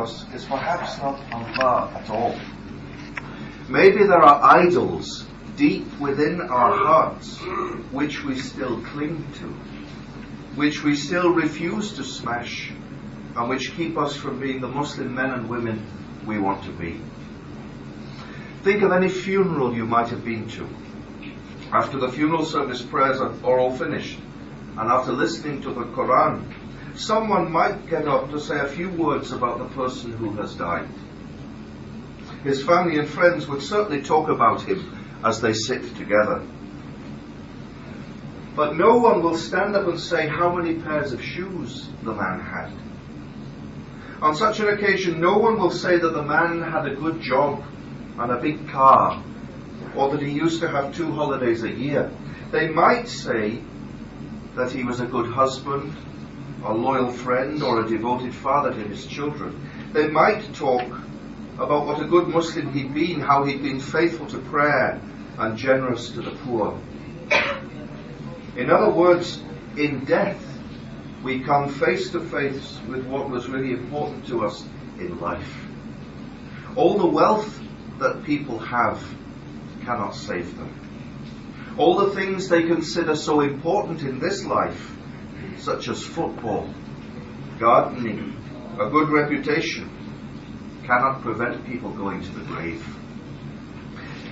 is perhaps not Allah at all. Maybe there are idols deep within our hearts which we still cling to, which we still refuse to smash, and which keep us from being the Muslim men and women we want to be. Think of any funeral you might have been to. After the funeral service prayers are all finished, and after listening to the Quran, someone might get up to say a few words about the person who has died. His family and friends would certainly talk about him as they sit together. But no one will stand up and say how many pairs of shoes the man had. On such an occasion, no one will say that the man had a good job and a big car, or that he used to have 2 holidays a year. They might say that he was a good husband, a loyal friend, or a devoted father to his children. They might talk about what a good Muslim he'd been, how he'd been faithful to prayer and generous to the poor. In other words, in death, we come face to face with what was really important to us in life. All the wealth that people have cannot save them. All the things they consider so important in this life, such as football, gardening, a good reputation, cannot prevent people going to the grave.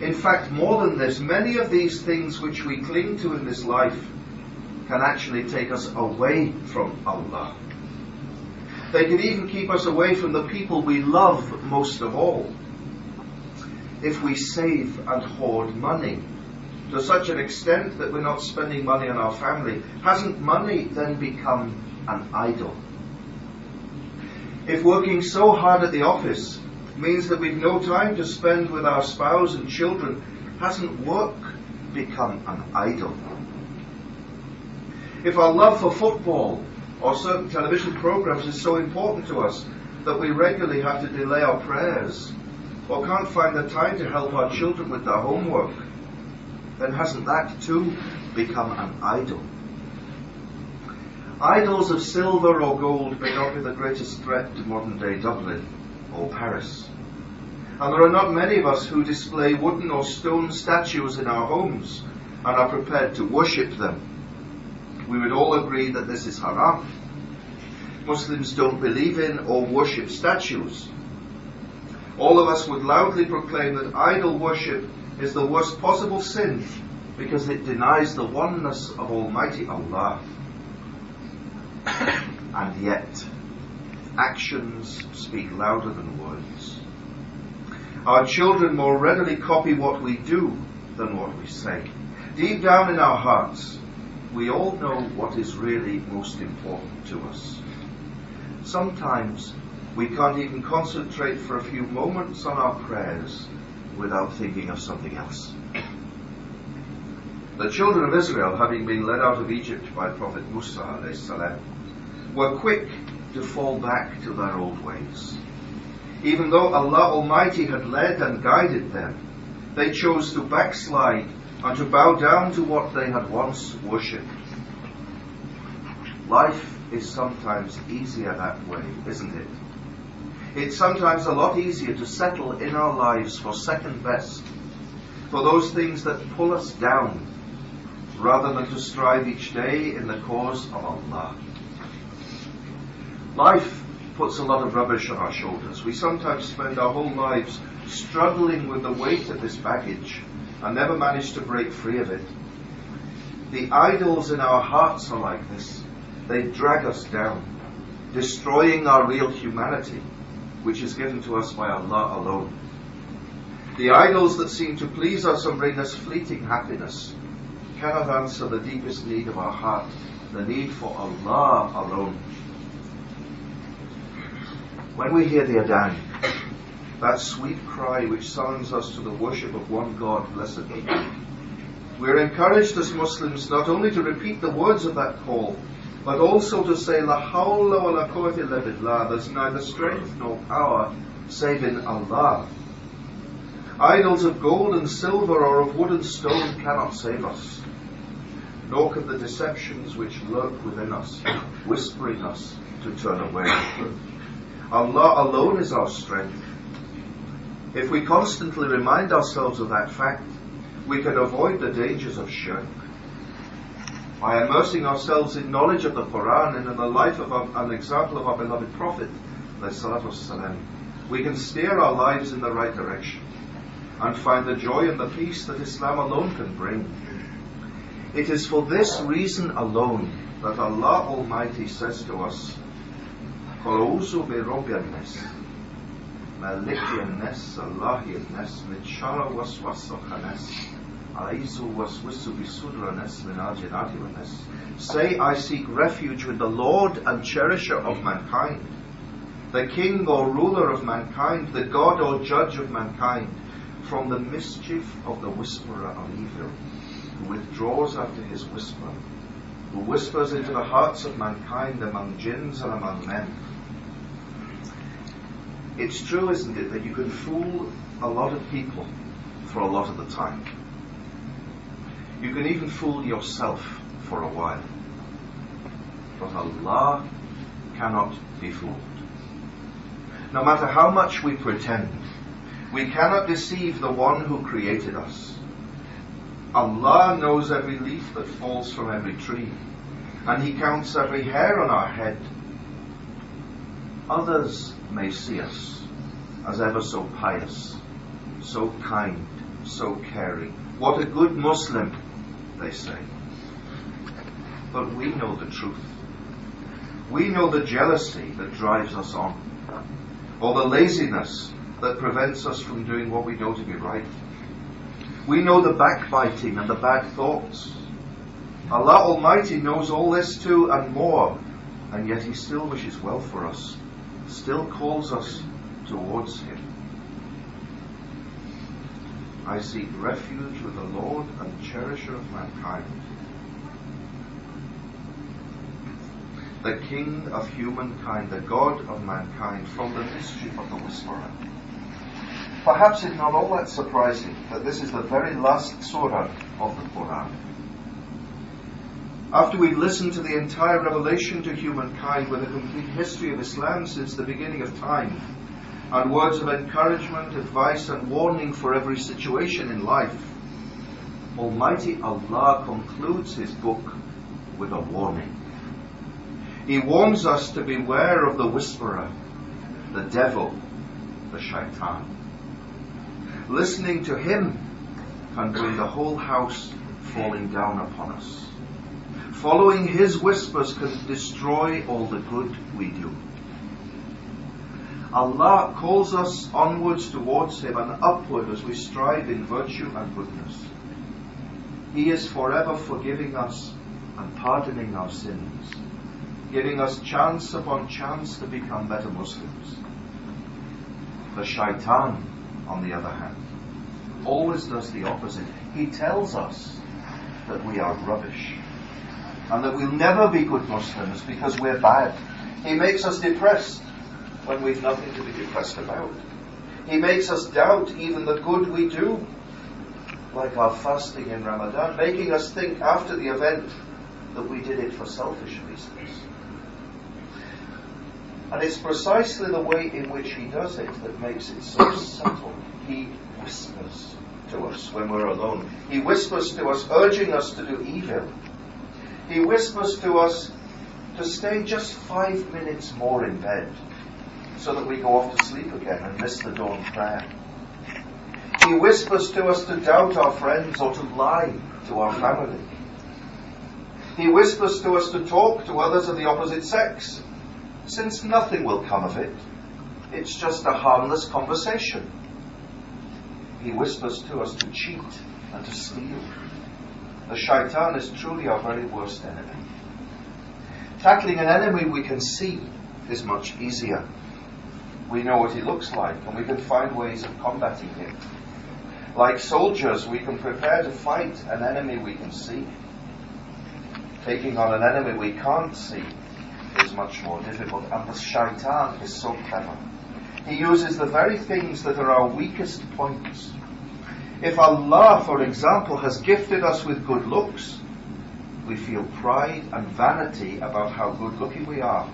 In fact, more than this, many of these things which we cling to in this life can actually take us away from Allah. They can even keep us away from the people we love most of all. If we save and hoard money to such an extent that we're not spending money on our family, hasn't money then become an idol? If working so hard at the office means that we've no time to spend with our spouse and children, hasn't work become an idol? If our love for football or certain television programs is so important to us that we regularly have to delay our prayers or can't find the time to help our children with their homework, then hasn't that too become an idol? Idols of silver or gold may not be the greatest threat to modern day Dublin or Paris. And there are not many of us who display wooden or stone statues in our homes and are prepared to worship them. We would all agree that this is haram. Muslims don't believe in or worship statues. All of us would loudly proclaim that idol worship is the worst possible sin because it denies the oneness of Almighty Allah. And yet, actions speak louder than words. Our children more readily copy what we do than what we say. Deep down in our hearts, we all know what is really most important to us. Sometimes we can't even concentrate for a few moments on our prayers without thinking of something else. The children of Israel, having been led out of Egypt by Prophet Musa (as-salam), were quick to fall back to their old ways. Even though Allah Almighty had led and guided them, they chose to backslide and to bow down to what they had once worshipped. Life is sometimes easier that way, isn't it? It's sometimes a lot easier to settle in our lives for second best, for those things that pull us down, rather than to strive each day in the cause of Allah. Life puts a lot of rubbish on our shoulders. We sometimes spend our whole lives struggling with the weight of this baggage and never manage to break free of it. The idols in our hearts are like this. They drag us down, destroying our real humanity, which is given to us by Allah alone. The idols that seem to please us and bring us fleeting happiness cannot answer the deepest need of our heart, the need for Allah alone. When we hear the adhan, that sweet cry which summons us to the worship of one God, blessed be He, we are encouraged as Muslims not only to repeat the words of that call, but also to say, La hawla wa la quwwata illa billah, there's neither strength nor power save in Allah. Idols of gold and silver or of wood and stone cannot save us, nor can the deceptions which lurk within us, whispering us to turn away. Allah alone is our strength. If we constantly remind ourselves of that fact, we can avoid the dangers of shirk. By immersing ourselves in knowledge of the Quran and in the life of an example of our beloved Prophet, we can steer our lives in the right direction and find the joy and the peace that Islam alone can bring. It is for this reason alone that Allah Almighty says to us, "Quluzu bi Rabbil Nas, Malikin Nas, Allahin Nas, min sharri waswasil khannas, Aizu waswisu bi sudra nas min al-jinnati wan nas." Say, I seek refuge with the Lord and Cherisher of mankind, the King or Ruler of mankind, the God or Judge of mankind, from the mischief of the whisperer of evil, who withdraws after his whisper, who whispers into the hearts of mankind among jinns and among men. It's true, isn't it, that you can fool a lot of people for a lot of the time. You can even fool yourself for a while. But Allah cannot be fooled. No matter how much we pretend, we cannot deceive the one who created us. Allah knows every leaf that falls from every tree, and He counts every hair on our head. Others may see us as ever so pious, so kind, so caring. What a good Muslim, they say. But we know the truth. We know the jealousy that drives us on, or the laziness that prevents us from doing what we know to be right. We know the backbiting and the bad thoughts. Allah Almighty knows all this too and more, and yet He still wishes well for us, still calls us towards Him. I seek refuge with the Lord and Cherisher of mankind, the King of humankind, the God of mankind, from the mischief of the whisperer. Perhaps it's not all that surprising that this is the very last surah of the Quran. After we've listened to the entire revelation to humankind with a complete history of Islam since the beginning of time, and words of encouragement, advice and warning for every situation in life, Almighty Allah concludes His book with a warning. He warns us to beware of the whisperer, the devil, the shaitan. Listening to him can bring the whole house falling down upon us. Following his whispers can destroy all the good we do. Allah calls us onwards towards Him and upward as we strive in virtue and goodness. He is forever forgiving us and pardoning our sins, giving us chance upon chance to become better Muslims. The shaitan, on the other hand, always does the opposite. He tells us that we are rubbish and that we'll never be good Muslims because we're bad. He makes us depressed when we've nothing to be depressed about. He makes us doubt even the good we do, like our fasting in Ramadan, making us think after the event that we did it for selfish reasons. And it's precisely the way in which he does it that makes it so subtle. He whispers to us when we're alone. He whispers to us, urging us to do evil. He whispers to us to stay just 5 minutes more in bed so that we go off to sleep again and miss the dawn prayer. He whispers to us to doubt our friends or to lie to our family. He whispers to us to talk to others of the opposite sex, since nothing will come of it. It's just a harmless conversation. He whispers to us to cheat and to steal. The shaitan is truly our very worst enemy. Tackling an enemy we can see is much easier. We know what he looks like and we can find ways of combating him. Like soldiers, we can prepare to fight an enemy we can see. Taking on an enemy we can't see is much more difficult, and the shaitan is so clever. He uses the very things that are our weakest points. If Allah, for example, has gifted us with good looks, we feel pride and vanity about how good looking we are,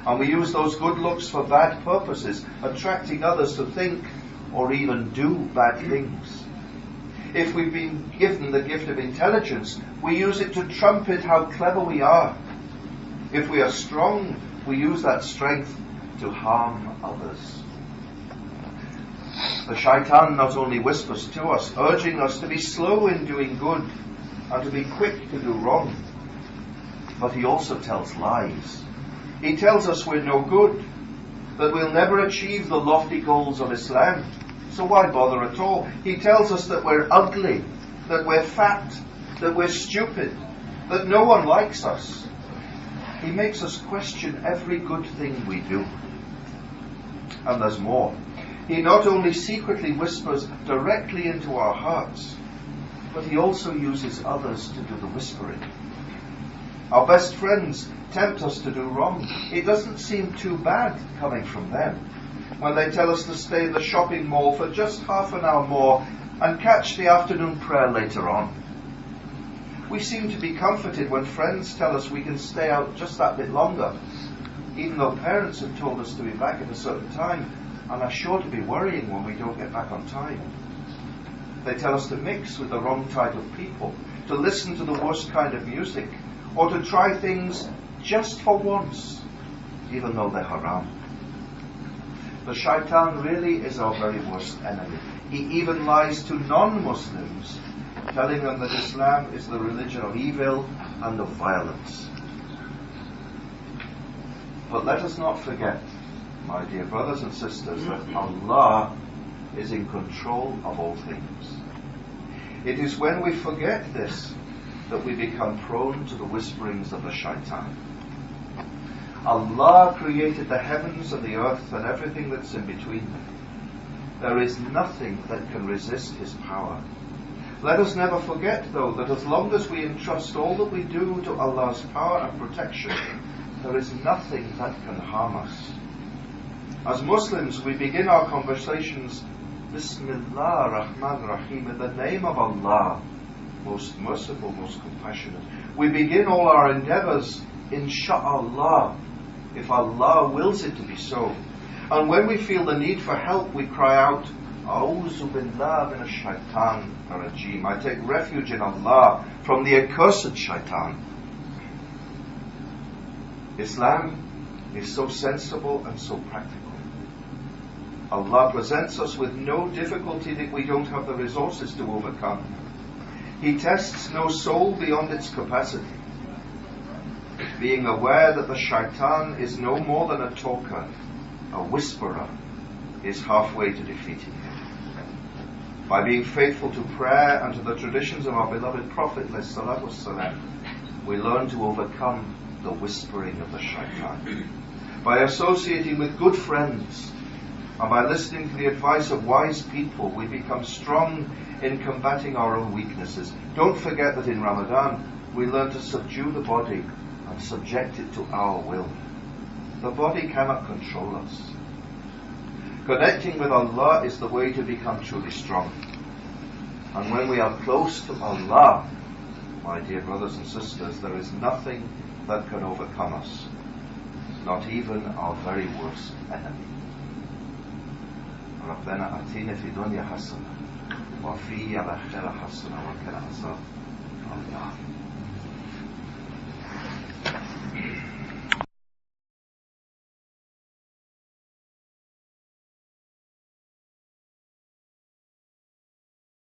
And we use those good looks for bad purposes, attracting others to think or even do bad things. If we've been given the gift of intelligence, we use it to trumpet how clever we are. If we are strong, we use that strength to harm others. The shaitan not only whispers to us, urging us to be slow in doing good and to be quick to do wrong, but he also tells lies. He tells us we're no good, that we'll never achieve the lofty goals of Islam, so why bother at all? He tells us that we're ugly, that we're fat, that we're stupid, that no one likes us. He makes us question every good thing we do. And there's more. He not only secretly whispers directly into our hearts, but he also uses others to do the whispering. Our best friends tempt us to do wrong. It doesn't seem too bad coming from them when they tell us to stay in the shopping mall for just half an hour more and catch the afternoon prayer later on. We seem to be comforted when friends tell us we can stay out just that bit longer, even though parents have told us to be back at a certain time and are sure to be worrying when we don't get back on time. They tell us to mix with the wrong type of people, to listen to the worst kind of music, or to try things just for once, even though they're haram. The shaitan really is our very worst enemy. He even lies to non-Muslims, telling them that Islam is the religion of evil and of violence. But let us not forget, my dear brothers and sisters, that Allah is in control of all things. It is when we forget this that we become prone to the whisperings of the shaitan. Allah created the heavens and the earth and everything that's in between them. There is nothing that can resist His power. Let us never forget, though, that as long as we entrust all that we do to Allah's power and protection, there is nothing that can harm us. As Muslims, we begin our conversations, Bismillah Rahman Rahim, in the name of Allah, most merciful, most compassionate. We begin all our endeavors, Insha'Allah, if Allah wills it to be so. And when we feel the need for help, we cry out, A'udhu billah minash shaitan rajim. I take refuge in Allah from the accursed shaitan. Islam is so sensible and so practical. Allah presents us with no difficulty that we don't have the resources to overcome. He tests no soul beyond its capacity, being aware that the shaitan is no more than a talker, a whisperer, is halfway to defeating him. By being faithful to prayer and to the traditions of our beloved Prophet ﷺ, we learn to overcome the whispering of the shaitan. By associating with good friends and by listening to the advice of wise people, we become strong in combating our own weaknesses. Don't forget that in Ramadan we learn to subdue the body and subject it to our will. The body cannot control us. Connecting with Allah is the way to become truly strong. And when we are close to Allah, my dear brothers and sisters, there is nothing that can overcome us, not even our very worst enemy. ربنا آتنا في الدنيا حسنة وفي الآخرة حسنة وقنا عذاب النار.